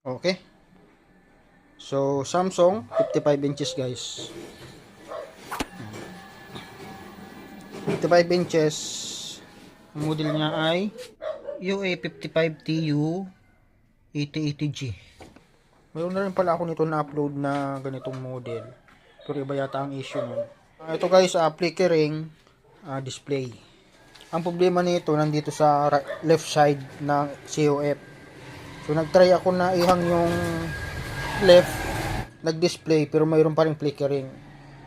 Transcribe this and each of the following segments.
Okay. So, Samsung 55 inches guys. 55 inches. Ang model niya ay UA55TU 8080G. Mayroon na rin pala ako nito na-upload na ganitong model. Pero iba yata ang issue nun. Ito guys, flickering display. Ang problema nito nandito sa left side ng COF. So nagtry ako na ihang yung left, nag-display pero mayroon pa ring flickering.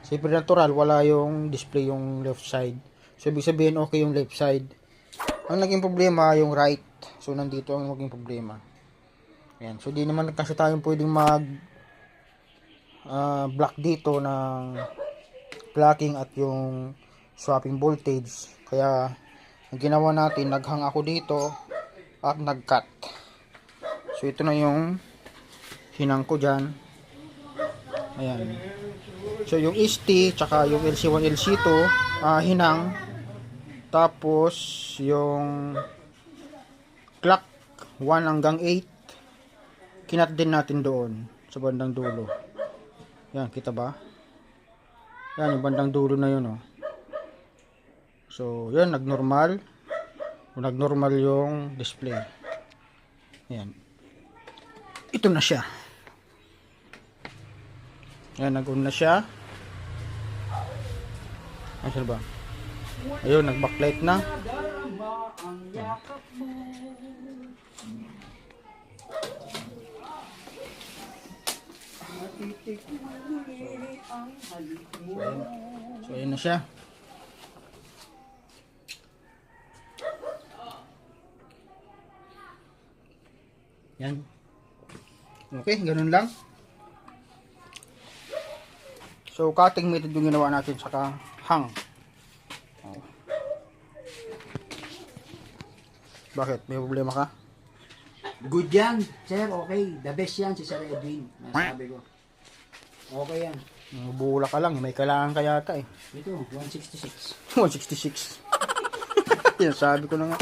Siyempre natural, wala yung display yung left side. So ibig sabihin okay yung left side. Ang naging problema yung right. So nandito ang naging problema. Ayan. So di naman kasi tayong pwedeng mag block dito ng blocking at yung swapping voltage. Kaya ang ginawa natin, naghang ako dito at nag-cut. So ito na yung hinang ko dyan. Ayan. So yung ST tsaka yung LC1 LC2 hinang. Tapos yung clock 1 hanggang 8 kinat din natin doon sa bandang dulo. Yan, kita ba? Yan, yung bandang dulo na yun, oh. So, yan, nagnormal. Nagnormal yung display. Yan. Ito na siya. Yan, nag-on na siya. Ayun ba? Ayun, nag-backlight na. Yan. So, ayun na siya. Yan. Okay, ganun lang. So, cutting method yung ginawa natin saka hang. Oh. Bakit? May problema ka? Good yan, sir. Okay. The best yan si Sir Edwin. Nasabi ko. Okay yan. Bula ka lang. May kailangan ka yata eh. Ito, 166. 166. Yan, sabi ko na nga.